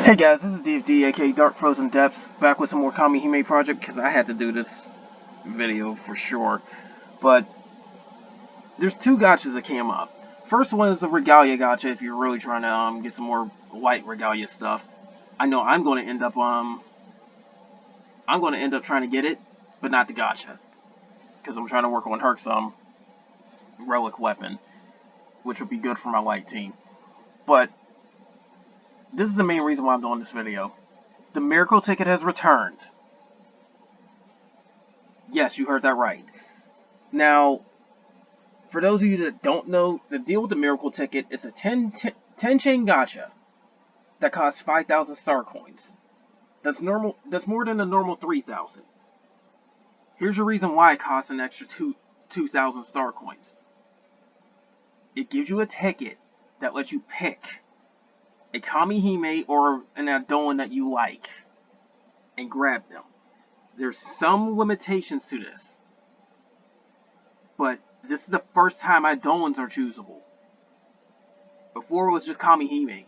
Hey guys, this is DFD, aka Dark Frozen Depths, back with some more Kamihime project, because I had to do this video for sure. But there's two gachas that came up. First one is the Regalia gacha, if you're really trying to get some more light Regalia stuff. I know I'm going to end up trying to get it, but not the gacha, because I'm trying to work on Herc's relic weapon, which would be good for my light team. But this is the main reason why I'm doing this video. The miracle ticket has returned. Yes, you heard that right. Now, for those of you that don't know, the deal with the miracle ticket is a 10 chain gacha that costs 5,000 star coins. That's more than the normal 3,000. Here's the reason why it costs an extra 2,000 star coins. It gives you a ticket that lets you pick a Kamihime or an Eidolon that you like and grab them. There's some limitations to this, but this is the first time Eidolons are choosable. Before it was just Kamihime.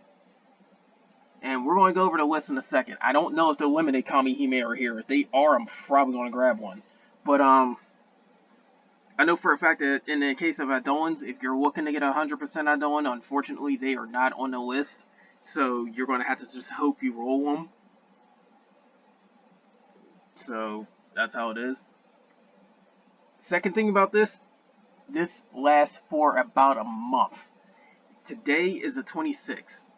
And we're going to go over the list in a second. I don't know if the limited Kamihime are here. If they are, I'm probably going to grab one. But I know for a fact that in the case of Eidolons, if you're looking to get 100% Eidolon, unfortunately they are not on the list. So you're going to have to just hope you roll them. So that's how it is. Second thing about this lasts for about a month. Today is the 26th.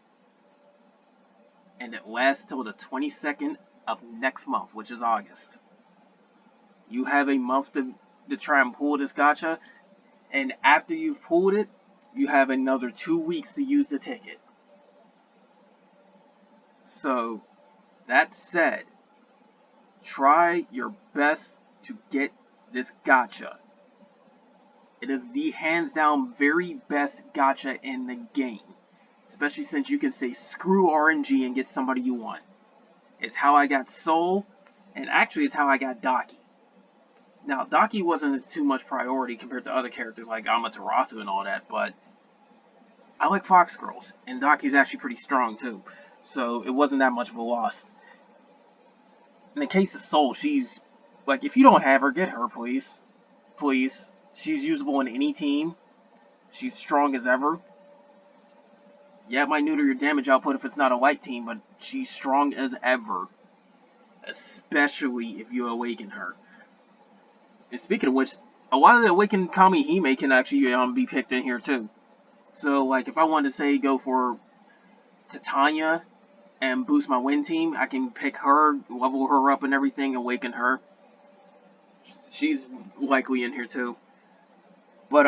And it lasts till the 22nd of next month, which is August. You have a month to try and pull this gacha. And after you've pulled it, you have another 2 weeks to use the ticket. So, that said, try your best to get this gacha. It is the hands down very best gacha in the game. Especially since you can say screw RNG and get somebody you want. It's how I got Soul, and actually it's how I got Daki. Now, Daki wasn't too much priority compared to other characters like Amaterasu and all that, but I like Fox Girls, and Daki's actually pretty strong too. So it wasn't that much of a loss. In the case of Soul, she's, like, if you don't have her, get her, please. Please. She's usable in any team. She's strong as ever. Yeah, it might neuter your damage output if it's not a light team, but she's strong as ever. Especially if you awaken her. And speaking of which, a lot of the awakened Kamihime can actually be picked in here too. So, like, if I wanted to say go for Titania and boost my win team, I can pick her, level her up and everything, awaken her. She's likely in here too. But,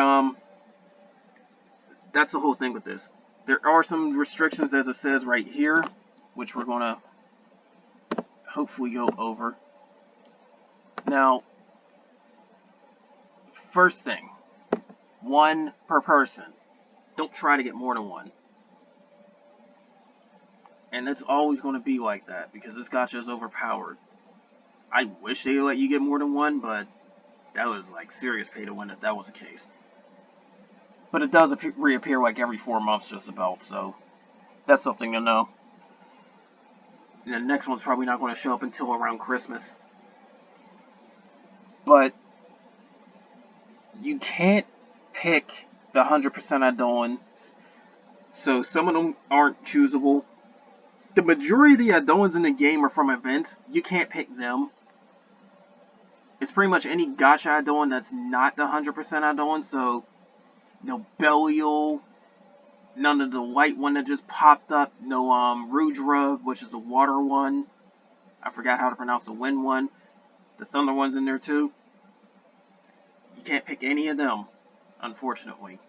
that's the whole thing with this. There are some restrictions, as it says right here, which we're going to hopefully go over. Now, first thing, 1 per person. Don't try to get more than 1. And it's always going to be like that, because this gacha is overpowered. I wish they let you get more than 1, but that was like serious pay to win if that was the case. But it does reappear like every 4 months just about, so that's something to know. And the next one's probably not going to show up until around Christmas. But you can't pick the 100% Eidolon, so some of them aren't choosable. The majority of the Eidolons in the game are from events. You can't pick them. It's pretty much any gacha Eidolon that's not the 100% Eidolon, so no Belial, none of the light one that just popped up, no Rudra, which is a water one. I forgot how to pronounce the wind one. The thunder one's in there too. You can't pick any of them, unfortunately.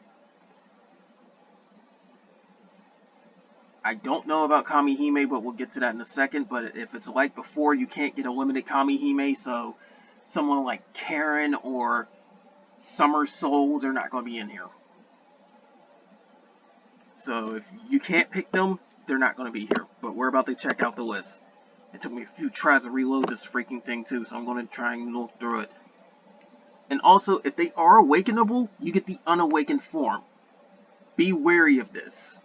I don't know about Kamihime, but we'll get to that in a second. But if it's like before, you can't get a limited Kamihime, so someone like Karen or Summer Soul, they're not going to be in here. So if you can't pick them, they're not going to be here. But we're about to check out the list. It took me a few tries to reload this freaking thing too, so I'm going to try and look through it. And also, if they are awakenable, you get the unawakened form. Be wary of this.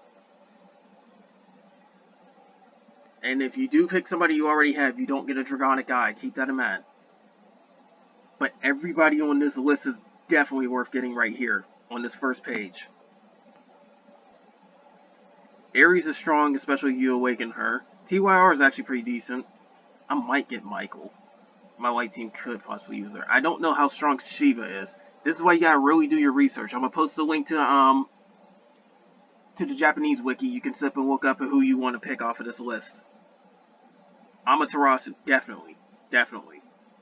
And if you do pick somebody you already have, you don't get a Dragonic Eye. Keep that in mind. But everybody on this list is definitely worth getting right here on this first page. Ares is strong, especially if you awaken her. TYR is actually pretty decent. I might get Michael. My white team could possibly use her. I don't know how strong Shiva is. This is why you gotta really do your research. I'm gonna post a link to the Japanese wiki. You can sit up and look up at who you want to pick off of this list. Amaterasu, definitely. Definitely.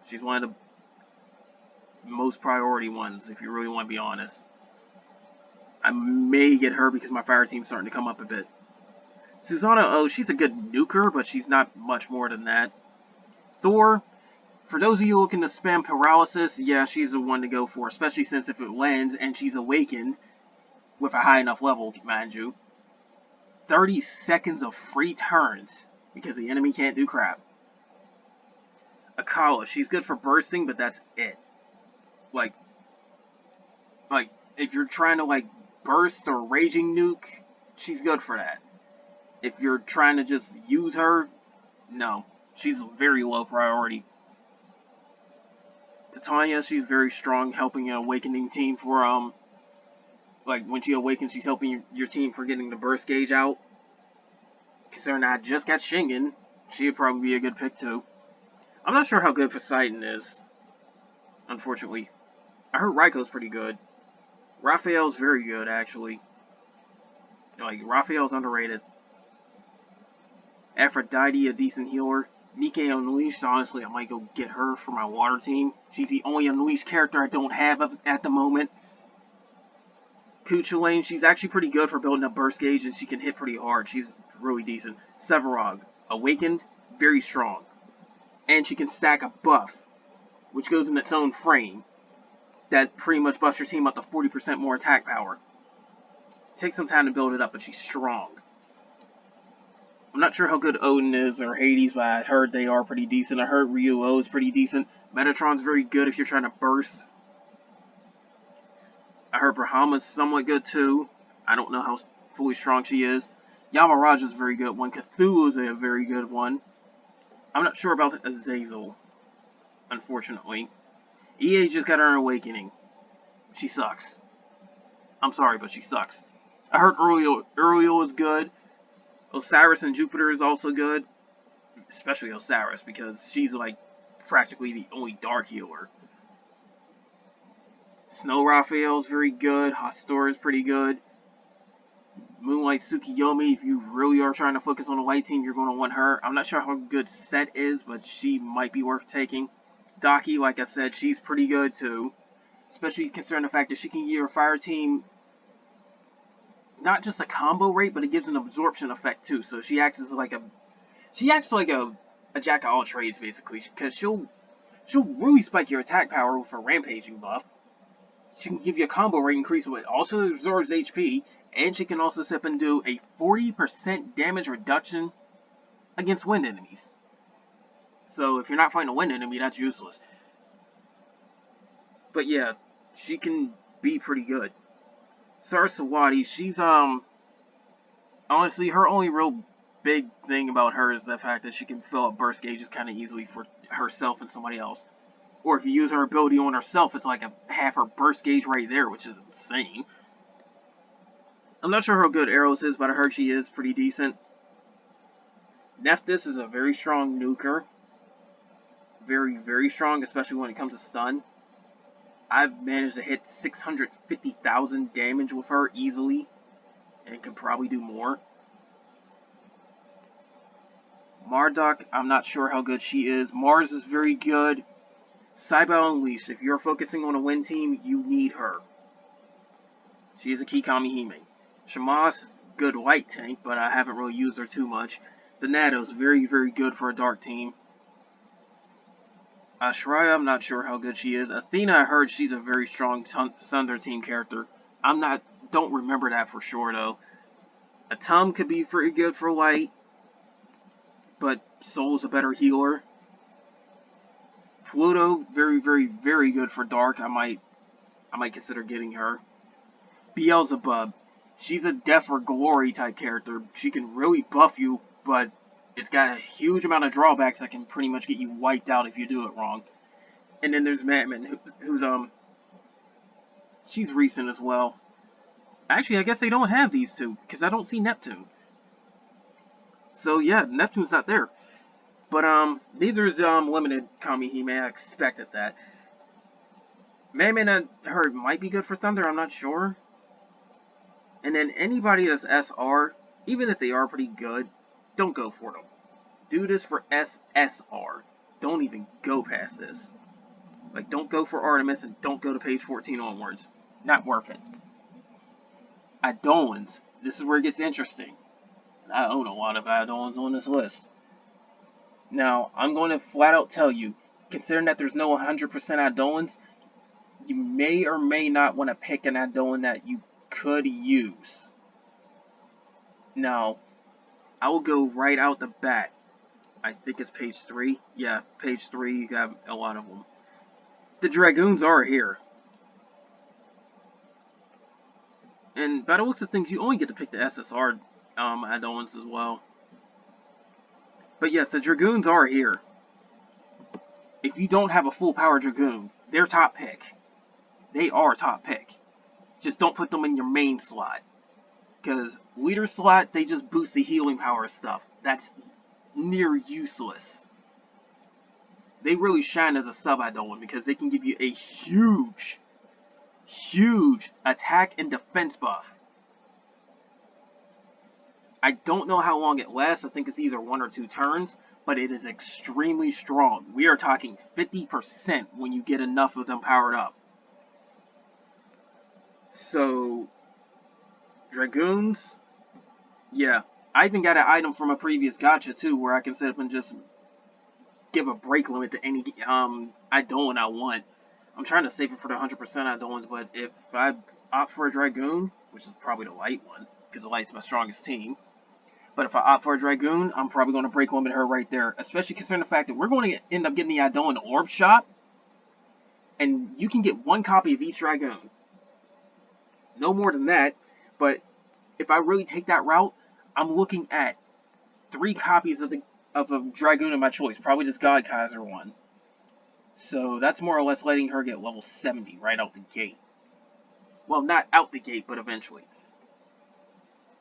She's one of the most priority ones, if you really want to be honest. I may get her because my fire team's starting to come up a bit. Susanna, oh, she's a good nuker, but she's not much more than that. Thor, for those of you looking to spam paralysis, yeah, she's the one to go for, especially since if it lands and she's awakened, with a high enough level, mind you, 30 seconds of free turns, because the enemy can't do crap. Akala, she's good for bursting, but that's it. Like, if you're trying to, like, burst or raging nuke, she's good for that. If you're trying to just use her, no. She's very low priority. Titania, she's very strong, helping an awakening team for, like, when she awakens, she's helping your team for getting the burst gauge out. Considering I just got Shingen, she'd probably be a good pick, too. I'm not sure how good Poseidon is, unfortunately. I heard Raiko's pretty good. Raphael's very good, actually. Like, Raphael's underrated. Aphrodite, a decent healer. Nike Unleashed, honestly, I might go get her for my water team. She's the only Unleashed character I don't have at the moment. Kuchulain, she's actually pretty good for building up burst gauge, and she can hit pretty hard. She's really decent. Sevarog, Awakened, very strong. And she can stack a buff, which goes in its own frame, that pretty much buffs your team up to 40% more attack power. Takes some time to build it up, but she's strong. I'm not sure how good Odin is or Hades, but I heard they are pretty decent. I heard Ryuo is pretty decent. Metatron's very good if you're trying to burst. I heard Brahma's somewhat good too. I don't know how fully strong she is. Yamaraja's a very good one. Cthulhu's a very good one. I'm not sure about Azazel, unfortunately. EA just got her awakening. She sucks. I'm sorry, but she sucks. I heard Uriel is good. Osiris and Jupiter is also good. Especially Osiris, because she's like practically the only dark healer. Snow Raphael is very good. Hastor is pretty good. Moonlight Tsukiyomi, if you really are trying to focus on the light team, you're going to want her. I'm not sure how good Set is, but she might be worth taking. Daki, like I said, she's pretty good too. Especially considering the fact that she can give your fire team not just a combo rate, but it gives an absorption effect too. So she acts like a jack of all trades basically, because she'll really spike your attack power with her rampaging buff. She can give you a combo rate increase, but also absorbs HP, and she can also step and do a 40% damage reduction against wind enemies. So if you're not fighting a wind enemy, that's useless. But yeah, she can be pretty good. Saraswati, she's honestly, her only real big thing about her is the fact that she can fill up burst gauges kind of easily for herself and somebody else. Or if you use her ability on herself, it's like a half her burst gauge right there, which is insane. I'm not sure how good Eros is, but I heard she is pretty decent. Nephthys is a very strong nuker. Very, very strong, especially when it comes to stun. I've managed to hit 650,000 damage with her easily, and can probably do more. Marduk, I'm not sure how good she is. Mars is very good. Cybele Unleashed, if you're focusing on a win team, you need her. She is a key Kamihime. Shamash, good light tank, but I haven't really used her too much. Zanato's very, very good for a dark team. Shreya, I'm not sure how good she is. Athena, I heard she's a very strong Thunder team character. Don't remember that for sure though. Atum could be pretty good for light, but Soul's a better healer. Pluto, very, very, very good for dark. I might consider getting her. Beelzebub, she's a death or glory type character. She can really buff you, but It's got a huge amount of drawbacks that can pretty much get you wiped out if you do it wrong. And then there's Madman, who's she's recent as well. Actually, I guess they don't have these two because I don't see Neptune. So yeah, Neptune's not there. But these are limited Kamihime. I expected that. Madman, I heard might be good for Thunder. I'm not sure. And then anybody that's SR, even if they are pretty good, don't go for them. Do this for SSR. Don't even go past this. Like, don't go for Artemis and don't go to page 14 onwards. Not worth it. Eidolons. This is where it gets interesting. I own a lot of Eidolons on this list. Now, I'm going to flat out tell you, considering that there's no 100% Eidolons, you may or may not want to pick an Eidolon that you could use. Now, I will go right out the bat. I think it's page 3. Yeah, page 3, you have a lot of them. The Dragoons are here. And by the looks of things, you only get to pick the SSR Eidolons as well. But yes, the Dragoons are here. If you don't have a full power Dragoon, they're top pick. They are top pick. Just don't put them in your main slot. Because leader slot, they just boost the healing power stuff. That's near useless. They really shine as a sub Eidolon because they can give you a huge attack and defense buff. I don't know how long it lasts. I think it's either 1 or 2 turns, but it is extremely strong. We are talking 50% when you get enough of them powered up. So, Dragoons, yeah. I even got an item from a previous gacha too, where I can set up and just give a break limit to any Eidolon I want. I'm trying to save it for the 100% Eidolons, but if I opt for a Dragoon, which is probably the light one, because the light's my strongest team, but if I opt for a Dragoon, I'm probably going to break limit her right there, especially considering the fact that we're going to end up getting the Eidolon Orb Shop, and you can get 1 copy of each Dragoon. No more than that, but if I really take that route, I'm looking at 3 copies of a Dragoon of my choice, probably this God Kaiser one. So that's more or less letting her get level 70 right out the gate. Well, not out the gate, but eventually.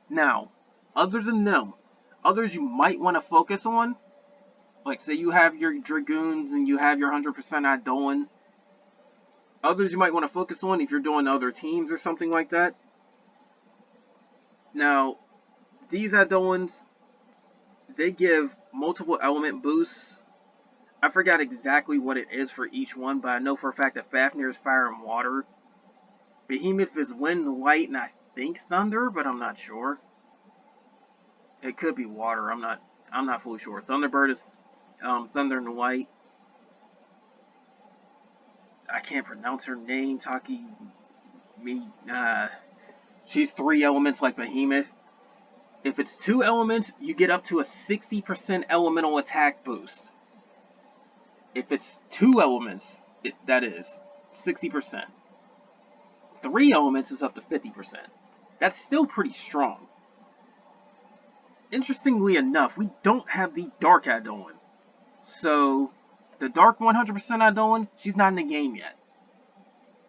Now, other than them, others you might want to focus on, like say you have your Dragoons and you have your 100% Eidolon. Others you might want to focus on if you're doing other teams or something like that. Now, these Eidolons, they give multiple element boosts. I forgot exactly what it is for each one, but I know for a fact that Fafnir is fire and water. Behemoth is wind, light, and I think thunder, but I'm not sure. It could be water. I'm not fully sure. Thunderbird is thunder and light. I can't pronounce her name. She's 3 elements like Behemoth. If it's 2 elements, you get up to a 60% elemental attack boost. If it's 2 elements, that is 60%. 3 elements is up to 50%. That's still pretty strong. Interestingly enough, we don't have the Dark Eidolon. So, the Dark 100% Eidolon, she's not in the game yet.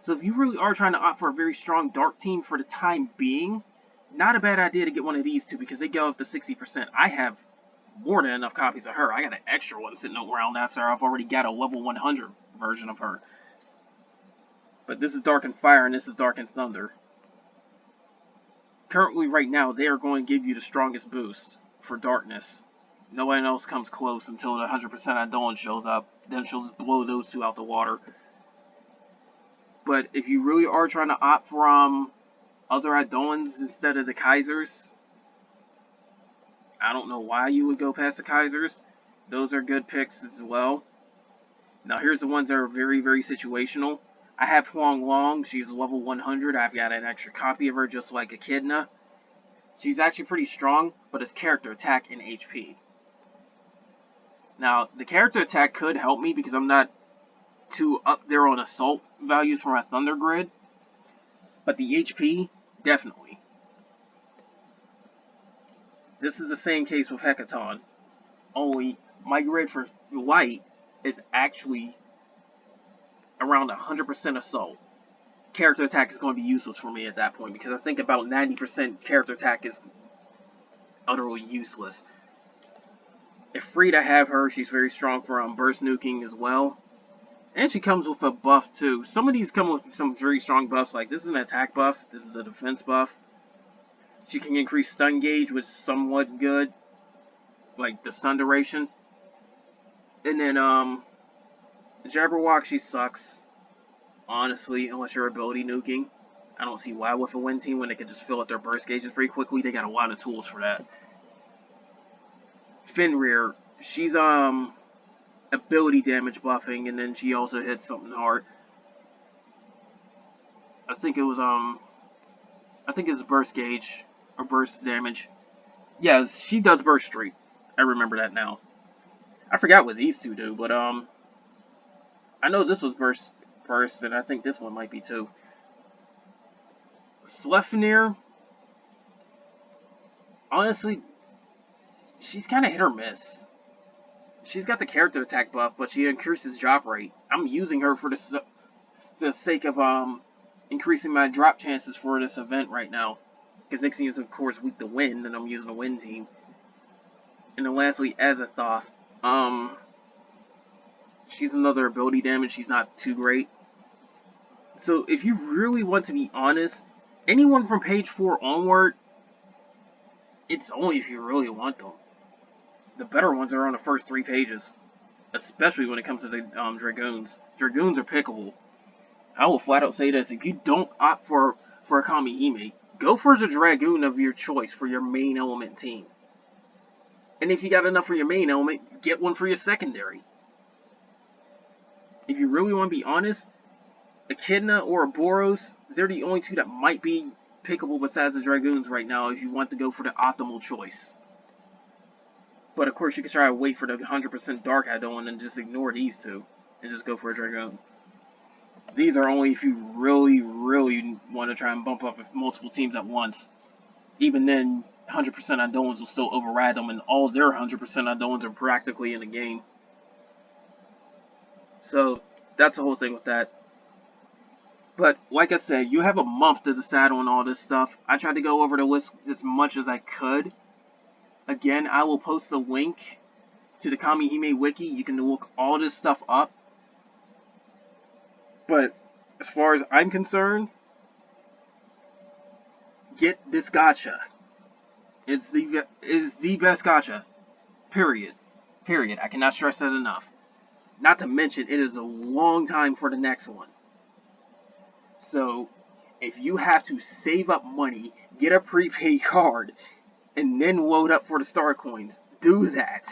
So if you really are trying to opt for a very strong Dark team for the time being, not a bad idea to get one of these two because they go up to 60%. I have more than enough copies of her. I got an extra one sitting around after I've already got a level 100 version of her. But this is Dark and Fire and this is Dark and Thunder. Currently, right now, they are going to give you the strongest boost for Darkness. No one else comes close until the 100% Eidolon shows up. Then she'll just blow those 2 out the water. But if you really are trying to opt for other Eidolons instead of the Kaisers, I don't know why you would go past the Kaisers. Those are good picks as well. Now here's the ones that are very, very situational. I have Huang Long. She's level 100. I've got an extra copy of her just like Echidna. She's actually pretty strong, but it's character attack and HP. Now, the character attack could help me because I'm not too up there on assault values for my Thunder Grid. But the HP, definitely. This is the same case with Hecaton. Only my grid for light is actually around 100% assault. Character attack is going to be useless for me at that point because I think about 90% character attack is utterly useless. If free to have her, she's very strong for burst nuking as well. And she comes with a buff too. Some of these come with some very strong buffs, like this is an attack buff, this is a defense buff. She can increase stun gauge, which is somewhat good, like the stun duration. And then Jabberwock, she sucks, honestly, unless you're ability nuking. I don't see why with a win team when they can just fill up their burst gauges pretty quickly. They got a lot of tools for that. Fenrir, she's ability damage buffing, and then she also hits something hard. I think it was burst gauge or burst damage. Yeah, she does burst streak. I remember that now. I forgot what these two do, but I know this was burst, and I think this one might be too. Sleipnir, honestly, she's kind of hit or miss. She's got the character attack buff, but she increases drop rate. I'm using her for the sake of increasing my drop chances for this event right now. Because Nixie is of course weak to wind, and I'm using a wind team. And then lastly, Azathoth. She's another ability damage. She's not too great. So if you really want to be honest, anyone from page 4 onward, it's only if you really want them. The better ones are on the first 3 pages, especially when it comes to the Dragoons. Dragoons are pickable. I will flat out say this: if you don't opt for a Kamihime, go for the Dragoon of your choice for your main element team. And if you got enough for your main element, get one for your secondary. If you really want to be honest, Echidna or a Boros, they're the only two that might be pickable besides the Dragoons right now if you want to go for the optimal choice. But of course, you can try to wait for the 100% Dark Eidolon and just ignore these two and just go for a Dragoon. These are only if you really, really want to try and bump up multiple teams at once. Even then, 100% Eidolons will still override them, and all their 100% Eidolons are practically in the game. So, that's the whole thing with that. But, like I said, you have a month to decide on all this stuff. I tried to go over the list as much as I could. Again, I will post a link to the Kamihime wiki. You can look all this stuff up. But as far as I'm concerned, get this gacha. It's the best gacha. Period. Period. I cannot stress that enough. Not to mention, it is a long time for the next one. So, if you have to save up money, get a prepaid card, and then load up for the star coins, do that.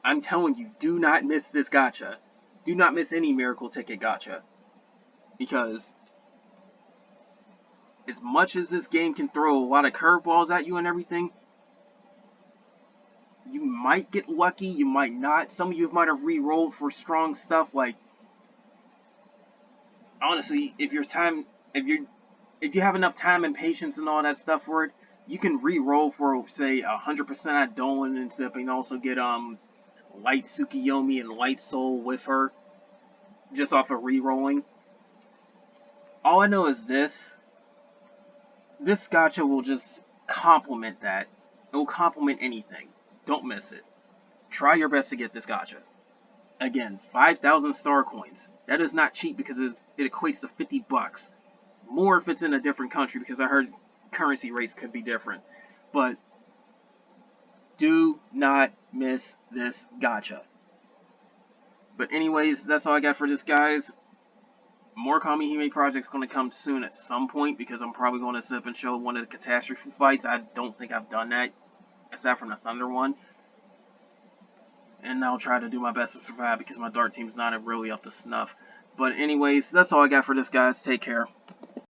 I'm telling you, do not miss this gacha. Do not miss any miracle ticket gacha. Because as much as this game can throw a lot of curveballs at you and everything, you might get lucky, you might not. Some of you might have re-rolled for strong stuff. Like, honestly, if you have enough time and patience and all that stuff for it, you can re-roll for, say, 100% Eidolon and stuff, and also get Light Tsukiyomi and Light Soul with her, just off of re-rolling. All I know is this gacha will just complement that. It will complement anything. Don't miss it. Try your best to get this gacha. Again, 5,000 star coins. That is not cheap because it equates to $50. More if it's in a different country, because I heard currency rates could be different. But do not miss this gacha. But anyways, that's all I got for this, guys. More Kamihime projects going to come soon at some point, because I'm probably going to sit up and show one of the catastrophe fights. I don't think I've done that, aside from the Thunder one. And I'll try to do my best to survive, because my Dart team's not really up to snuff. But anyways, that's all I got for this, guys. Take care.